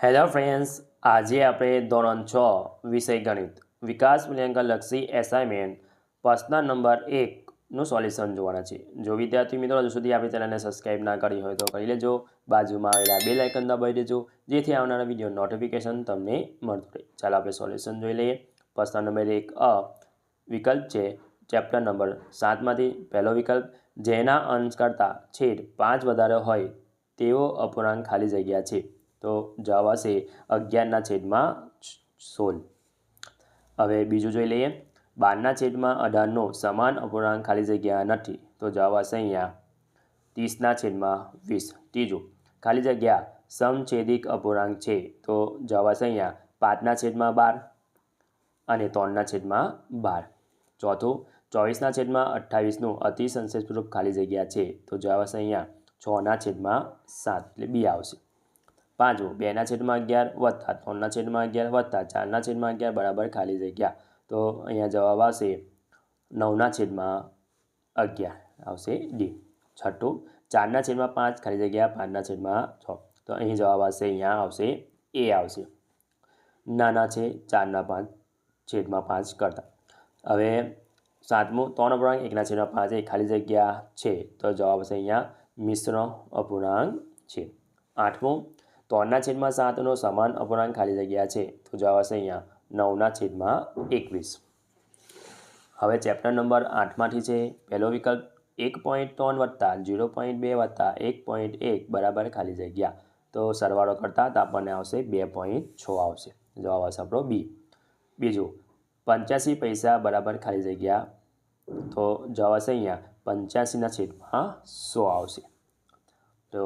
Hello friends, આજે આપણે ધોરણ 6 વિષય ગણિત વિકાસ મૂલ્યાંકનલક્ષી એસાઇનમેન્ટ પ્રશ્ન નંબર 1નું સોલ્યુશન જોવાના છે. જો વિદ્યાર્થી મિત્રો હજુ સુધી આપણી ચેનલને સબસ્ક્રાઇબ ના કરી હોય તો કરી લેજો. બાજુમાં આવેલા બેલ આઇકન દબાવી દેજો જેથી આવનારા વિડીયો નોટિફિકેશન તમને મળતું રહે. ચાલો આપણે સોલ્યુશન જોઈ લઈએ. પ્રશ્ન નંબર 1 વિકલ્પ છે ચેપ્ટર નંબર 7માંથી પહેલો વિકલ્પ, જેના અંશ કરતાં છેદ 5 વધારે હોય તેવો અપૂર્ણાંક ખાલી જગ્યા છે. તો જવાબ આવશે 11/16. હવે બીજું જોઈ લઈએ. 12/18નો સમાન અપૂર્ણાંક ખાલી જગ્યા નથી. તો જવાબ આવશે અહીંયા 30/20. ત્રીજું, ખાલી જગ્યા સમછેદિક અપૂર્ણાંક છે. તો જવાબ આવશે અહીંયા 5/12 અને 3/12. ચોથું, 24/28નું અતિસંક્ષેપરૂપ ખાલી જગ્યા છે. તો જવાબ આવશે અહીંયા 6/7 એટલે બી આવશે. પાંચમું, 2/11 વત્તા 3/11 વત્તા 4/11 બરાબર ખાલી જગ્યા. તો અહીંયા જવાબ આવશે 9/11 આવશે ડી. છઠ્ઠું, 4/5 ખાલી જગ્યા 5/6. તો અહીં જવાબ આવશે અહીંયા આવશે એ આવશે. નાના છે 4/5 કરતાં. હવે સાતમું, 3 અપૂર્ણાંક 1/5 એ ખાલી જગ્યા છે. તો જવાબ આવશે અહીંયા મિશ્ર અપૂર્ણાંક છે. આઠમું, 3/7નો સમાન અપૂર્ણાંક ખાલી જગ્યા છે. તો જવાબ આવશે અહીંયા 9/21. હવે ચેપ્ટર નંબર 8માંથી છે પહેલો વિકલ્પ, 1.3 વત્તા 0.2 વત્તા 1.1 બરાબર ખાલી જગ્યા. તો સરવાળો કરતાં તો આપણને આવશે 2.6 આવશે. જવાબ આવશે આપણો બી. બીજું, 85 પૈસા બરાબર ખાલી જગ્યા. તો જવાબ આવશે અહીંયા 85/100 આવશે. તો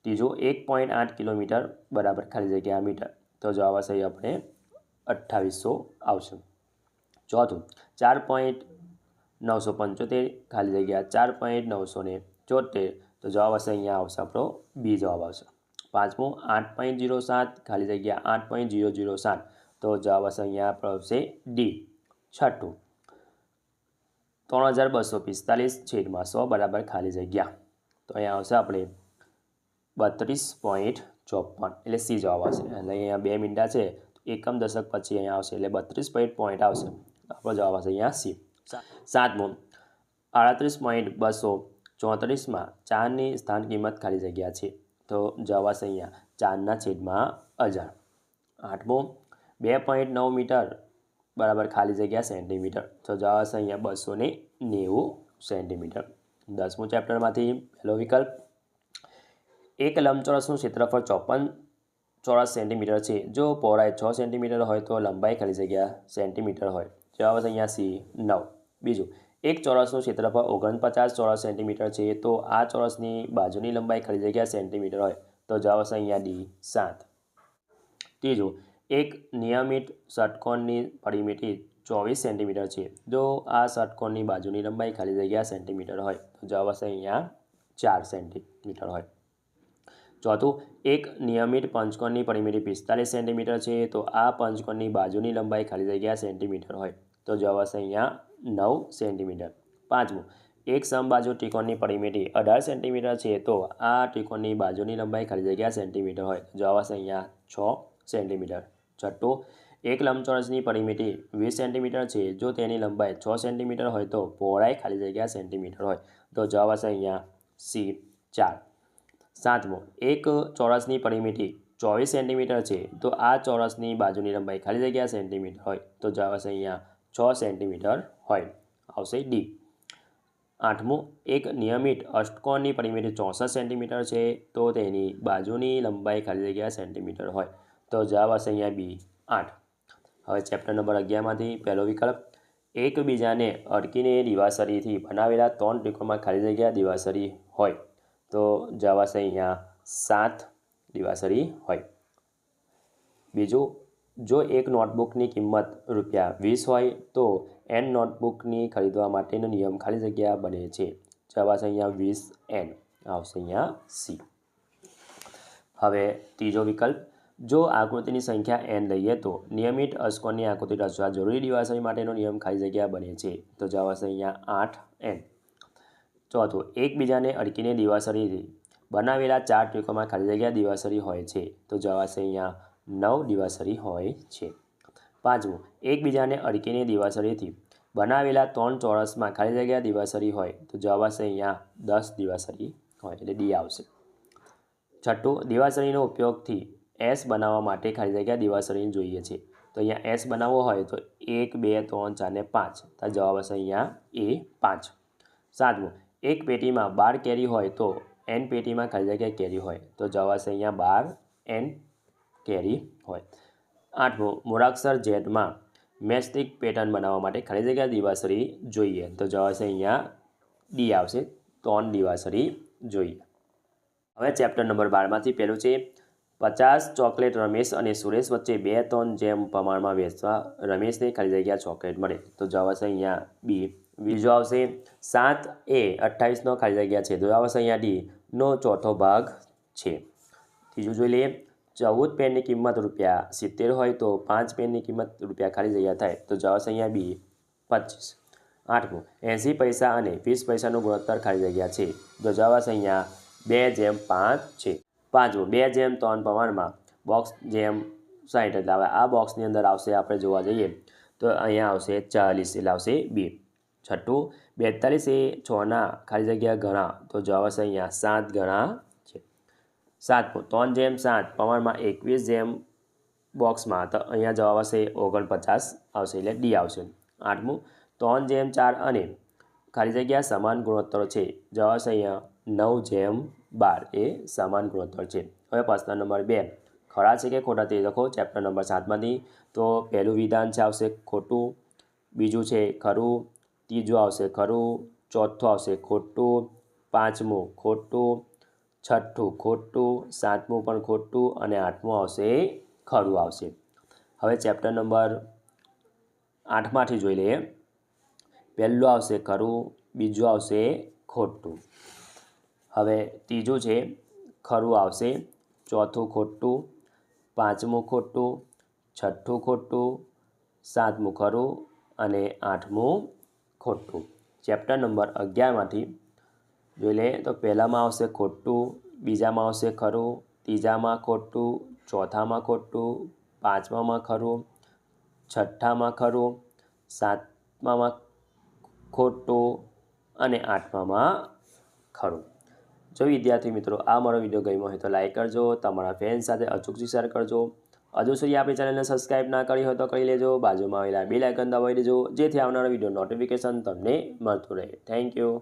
ત્રીજું, 1.8 કિલોમીટર બરાબર ખાલી જગ્યા મીટર. તો જવાબ આવશે આપણે 2800 આવશે. ચોથું, 4.975 ખાલી જગ્યા 4.974. તો જવાબ આવશે અહીંયા આવશે આપણો બી જવાબ આવશે. પાંચમું, 8.07 ખાલી જગ્યા 8.007. તો જવાબ આવશે અહીંયા આપણો આવશે ડી. છઠ્ઠું, 3245/100 બરાબર ખાલી જગ્યા. તો અહીંયા આવશે આપણે 32.54 એટલે સી જવાબ આવશે. એટલે અહીંયા 2 મીંડા છે એકમ દશક પછી અહીંયા આવશે એટલે 32 પોઈન્ટ આવશે. આપણો જવાબ આવશે અહીંયા સી. સાતમું, 38.234માં 4ની સ્થાન કિંમત ખાલી જગ્યા છે. તો જવાબ આવશે અહીંયા 4/1000. આઠમું, 2.9 મીટર બરાબર ખાલી જગ્યા સેન્ટીમીટર. તો જવાબ આવશે અહીંયા 290 સેન્ટીમીટર. 10મું ચેપ્ટરમાંથી પહેલો વિકલ્પ, એક લંબચોરસનું ક્ષેત્રફળ 54 ચોરસ સેન્ટીમીટર છે. જો પહોળાઈ 6 સેન્ટીમીટર હોય તો લંબાઈ ખાલી જગ્યા સેન્ટીમીટર હોય. જવાબ આવશે અહીંયા સી 9. બીજું, એક ચોરસનું ક્ષેત્રફળ 49 ચોરસ સેન્ટીમીટર છે. તો આ ચોરસની બાજુની લંબાઈ ખાલી જગ્યા સેન્ટીમીટર હોય. તો જવાબ આવશે અહીંયા ડી 7. ત્રીજું, એક નિયમિત ષટકોણની પરિમિતિ 24 સેન્ટીમીટર છે. જો આ ષટકોણની બાજુની લંબાઈ ખાલી જગ્યા સેન્ટીમીટર હોય. તો જવાબ આવશે અહીંયા 4 સેન્ટીમીટર હોય. ચોથું, એક નિયમિત પંચકોણની પરિમિતિ 45 સેન્ટીમીટર છે. તો આ પંચકોણની બાજુની લંબાઈ ખાલી જગ્યા સેન્ટીમીટર હોય. તો જવાબ આવશે અહીંયા 9 સેન્ટીમીટર. પાંચમું, એક સમબાજુ ત્રિકોણની પરિમિતિ 18 સેન્ટીમીટર છે. તો આ ત્રિકોણની બાજુની લંબાઈ ખાલી જગ્યા સેન્ટીમીટર હોય. જવાબ આવશે અહીંયા 6 સેન્ટીમીટર. છઠ્ઠું, એક લંબચોરસની પરિમિતિ 20 સેન્ટીમીટર છે. જો તેની લંબાઈ 6 સેન્ટીમીટર હોય તો પહોળાઈ ખાલી જગ્યા સેન્ટીમીટર હોય. તો જવાબ આવશે અહીંયા સી 4. સાતમું, એક ચોરસની પરિમિતિ 24 સેન્ટીમીટર છે. તો આ ચોરસની બાજુની લંબાઈ ખાલી જગ્યા સેન્ટીમીટર હોય. તો જવાબ આવશે અહીંયા 6 સેન્ટીમીટર હોય. આવશે ડી. આઠમું, એક નિયમિત અષ્ટકોણની પરિમિતિ 64 સેન્ટીમીટર છે. તો તેની બાજુની લંબાઈ ખાલી જગ્યા સેન્ટીમીટર હોય. તો જવાબ આવશે અહીંયા બી 8. હવે ચેપ્ટર નંબર 11માંથી પહેલો વિકલ્પ, એકબીજાને અડકીને દિવાસળીથી બનાવેલા 3 ત્રિકોણમાં ખાલી જગ્યા દિવાસળી હોય. તો જવાબ આવશે અહીંયા 7 દિવાસળી હોય. બીજું, જો એક નોટબુકની કિંમત ₹20 હોય તો n નોટબુકની ખરીદવા માટેનો નિયમ ખાલી જગ્યા બને છે. જવાબ આવશે અહીંયા 20n આવશે અહીંયા સી. હવે ત્રીજો વિકલ્પ, જો આકૃતિની સંખ્યા n લઈએ તો નિયમિત અષ્ટકોણની આકૃતિ રચવા જરૂરી દિવાસળી માટેનો નિયમ ખાલી જગ્યા બને છે. તો જવાબ આવશે અહીંયા 8n. ચોથું, એકબીજાને અડકીને દિવાસળીથી બનાવેલા 4 ત્રિકોણમાં ખાલી જગ્યા દિવાસળી હોય છે? તો જવાબ આવશે અહીંયા 9 દિવાસળી હોય છે. પાંચમું, એકબીજાને અડકીને દિવાસળીથી બનાવેલા 3 ચોરસમાં ખાલી જગ્યા દિવાસળી હોય? તો જવાબ આવશે અહીંયા 10 દિવાસળી હોય, એટલે ડી આવશે. છઠ્ઠું, દિવાસળીનો ઉપયોગથી એસ બનાવવા માટે ખાલી જગ્યા દિવાસળી જોઈએ છે? તો અહીંયા એસ બનાવવો હોય તો 1, 2, 3, 4 ને 5, તો જવાબ આવશે અહીંયા એ 5. સાતમું, એક પેટીમાં 12 કેરી હોય તો એન પેટીમાં ખાલી જગ્યા કેરી હોય? તો જવાબ આવશે અહીંયા 12 એન કેરી હોય. આઠમું, મૂળાક્ષર ઝેડમાં મેસ્ટિક પેટર્ન બનાવવા માટે ખાલી જગ્યા દિવાસળી જોઈએ? તો જવાબ આવશે અહીંયા ડી આવશે, 3 દિવાસળી જોઈએ. હવે ચેપ્ટર નંબર 12માંથી પહેલું છે 50 ચોકલેટ રમેશ અને સુરેશ વચ્ચે 2 ટન જેમ પ્રમાણમાં વેચવા રમેશને ખાલી જગ્યા ચોકલેટ મળે? તો જવાબ આવશે અહીંયા બી. બીજો આવશે 7 એ 28નો ખાલી જગ્યા છે? તો જવાબ આવશે અહીંયા ડી નો ચોથો ભાગ છે. ત્રીજું જોઈ લઈએ, 14 પેનની કિંમત ₹70 હોય તો 5 પેનની કિંમત રૂપિયા ખાલી જગ્યા થાય? તો જવાબ આવશે અહીંયા બી 25. આઠમું, 80 પૈસા અને 20 પૈસાનું ગુણોત્તર ખાલી જગ્યા છે? તો જવાબ આવશે અહીંયા 2:5 છે. પાંચમું, 2:3 પ્રમાણમાં બોક્સ જેમ 60, એટલે હવે આ બોક્સની અંદર આવશે આપણે જોવા જઈએ તો અહીંયા આવશે 40, એટલે આવશે બી. છઠ્ઠું, 42 એ 6ના ખાલી જગ્યા ગણા? તો જવાબ આવશે અહીંયા 7 ગણા છે. સાતમું, 3:7 પ્રમાણમાં 21 જેમ બોક્સમાં? તો અહીંયા જવાબ આવશે 49 આવશે, એટલે ડી આવશે. આઠમું, 3:4 અને ખાલી જગ્યા સમાન ગુણોત્તરો છે? જવાબ આવશે અહીંયા 9:12 એ સમાન ગુણોત્તર છે. હવે પ્રશ્ન નંબર 2, ખરા છે કે ખોટા તે લખો ચેપ્ટર નંબર 7માંથી. તો પહેલું વિધાન છે આવશે ખોટું, બીજું છે ખરું, ત્રીજું આવશે ખરું, ચોથું આવશે ખોટું, પાંચમું ખોટું, છઠ્ઠું ખોટું, સાતમું પણ ખોટું અને આઠમું આવશે ખરું આવશે. હવે ચેપ્ટર નંબર 8માંથી જોઈ લઈએ. પહેલું આવશે ખરું, બીજું આવશે ખોટું, હવે ત્રીજું છે ખરું આવશે, ચોથું ખોટું, પાંચમું ખોટું, છઠ્ઠું ખોટું, સાતમું ખરું અને આઠમું ખોટું. ચેપ્ટર નંબર 11માંથી જોઈ લઈએ તો પહેલામાં આવશે ખોટું, બીજામાં આવશે ખરું, ત્રીજામાં ખોટું, ચોથામાં ખોટું, પાંચમામાં ખરું, છઠ્ઠામાં ખરું, સાતમામાં ખોટું અને આઠમામાં ખરું. જો વિદ્યાર્થી મિત્રો આ મારો વિડીયો ગમ્યો હોય તો લાઈક કરજો, તમારા ફ્રેન્ડ સાથે અચૂકથી શેર કરજો. હજુ સુધી આપણી ચેનલને સબસ્ક્રાઈબ ના કરી હોય તો કરી લેજો. બાજુમાં આવેલા બેલ આઇકન દબાવી દેજો, જેથી આવનારા વિડીયો નોટિફિકેશન તમને મળતું રહે. Thank you.